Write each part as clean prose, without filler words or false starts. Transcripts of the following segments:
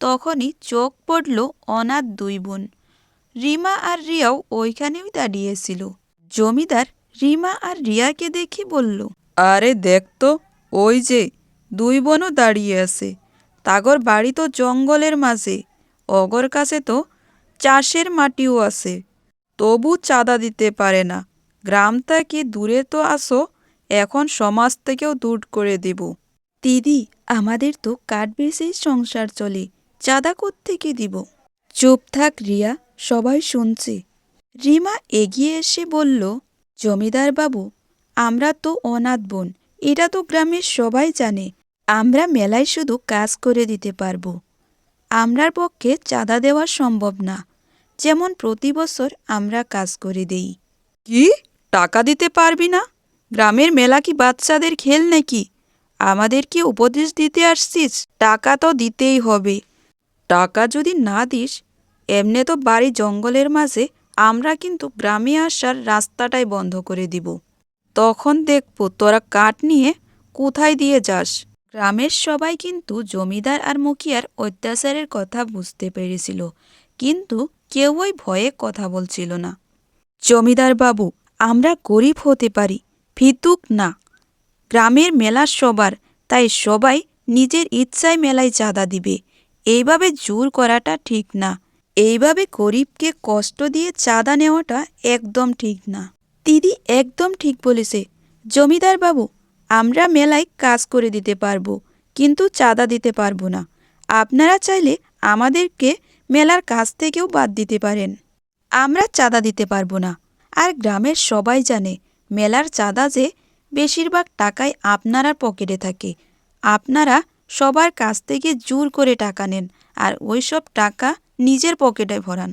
তখনই চোখ পড়ল অনাথ দুই বোন। রিমা আর রিয়াও ওইখানেই দাঁড়িয়েছিল। জমিদার রিমা আর রিয়াকে দেখে বলল, আরে দেখ তো, ওই যে দুই বোনও দাঁড়িয়ে আছে। তাগর বাড়ি তো জঙ্গলের মাঝে, অগর কাছে তো চাষের মাটিও আছে, তবু চাঁদা দিতে পারে না। গ্রাম থেকে দূরে তো আসো, এখন সমাজ থেকেও দূর করে দেব। দিদি, আমাদের তো কাঠ বেচেই সংসার চলে, চাঁদা কোত্থেকে দিব? চুপ থাক রিয়া, সবাই শুনছে। রিমা এগিয়ে এসে বলল, জমিদার বাবু, আমরা তো অনাথ বোন, এটা তো গ্রামের সবাই জানে। আমরা মেলায় শুধু কাজ করে দিতে পারবো, আমরার পক্ষে চাঁদা দেওয়া সম্ভব না, যেমন প্রতি বছর আমরা কাজ করে দেই। কি, টাকা দিতে পারবি না? গ্রামের মেলা কি বাচ্চাদের খেল নাকি? আমাদের কি উপদেশ দিতে আসছিস? টাকা তো দিতেই হবে। টাকা যদি না দিস, এমনি তো বাড়ি জঙ্গলের মাঝে, আমরা কিন্তু গ্রামে আসার রাস্তাটাই বন্ধ করে দিব। তখন দেখব তোরা কাঠ নিয়ে কোথায় দিয়ে যাস। গ্রামের সবাই কিন্তু জমিদার আর মুখিয়ার অত্যাচারের কথা বুঝতে পেরেছিল, কিন্তু কেউই ভয়ে কথা বলছিল না। জমিদার বাবু, আমরা গরিব হতে পারি, ভিতুক না। গ্রামের মেলা সবার, তাই সবাই নিজের ইচ্ছায় মেলায় চাঁদা দিবে। এইভাবে জোর করাটা ঠিক না। এইভাবে গরিবকে কষ্ট দিয়ে চাঁদা নেওয়াটা একদম ঠিক না। দিদি একদম ঠিক বলেছে। জমিদার বাবু, আমরা মেলায় কাজ করে দিতে পারবো, কিন্তু চাঁদা দিতে পারবো না। আপনারা চাইলে আমাদেরকে মেলার কাজ থেকেও বাদ দিতে পারেন। আমরা চাঁদা দিতে পারবো না। আর গ্রামের সবাই জানে মেলার চাঁদা যে বেশিরভাগ টাকাই আপনারা পকেটে থাকে। আপনারা সবার কাছ থেকে জোর করে টাকা নেন আর ওইসব টাকা নিজের পকেটে ভরান।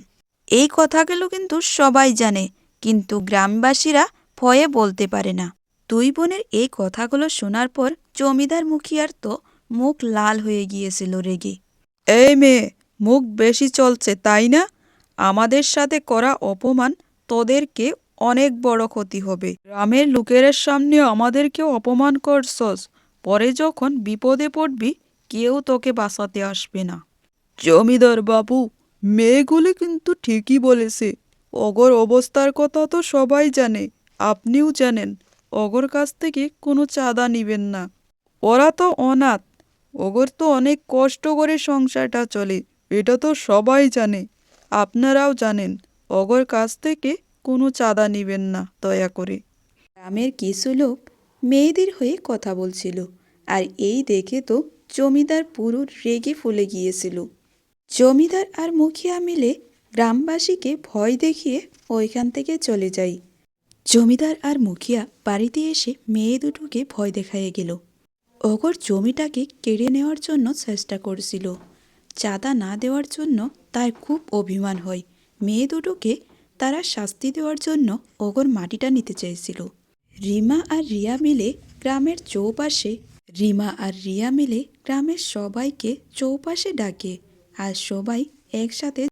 এই কথাগুলো কিন্তু সবাই জানে, কিন্তু গ্রামবাসীরা ভয়ে বলতে পারে না। দুই বোনের এই কথাগুলো শোনার পর জমিদার মুখিয়ার তো মুখ লাল হয়ে গিয়েছিল রেগে। এই মেয়ে, মুখ বেশি চলছে তাই না? আমাদের সাথে করা অপমান তোদেরকে অনেক বড় ক্ষতি হবে। গ্রামের লোকের সামনে আমাদেরকেও অপমান করছস, পরে যখন বিপদে পড়বি কেউ তোকে বাঁচাতে আসবে না। জমিদার বাবু, মেয়েগুলি কিন্তু ঠিকই বলেছে। অগর অবস্থার কথা তো সবাই জানে, আপনিও জানেন। অগর কাছ থেকে কোনো চাঁদা নিবেন না। ওরা তো অনাথ, ওগর তো অনেক কষ্ট করে সংসারটা চলে, এটা তো সবাই জানে। আপনারাও জানেন, অগর কাছ থেকে কোনো চাঁদা নিবেন না দয়া করে। গ্রামের কিছু লোক মেয়েদের হয়ে কথা বলছিল, আর এই দেখে তো জমিদার পুরো রেগে ফুলে গিয়েছিল। জমিদার আর মুখিয়া মিলে গ্রামবাসীকে ভয় দেখিয়ে ওইখান থেকে চলে যায়। জমিদার আর মুখিয়া বাড়িতে এসে মেয়ে দুটোকে ভয় দেখাইয়ে গেল। অগর জমিটাকে কেড়ে নেওয়ার জন্য চেষ্টা করছিল। চাঁদা না দেওয়ার জন্য তার খুব অভিমান হয়। মেয়ে দুটোকে তারা শাস্তি দেওয়ার জন্য অগর মাটিটা নিতে চেয়েছিল। রিমা আর রিয়া মিলে গ্রামের সবাইকে চৌপাশে ডাকে, আর সবাই একসাথে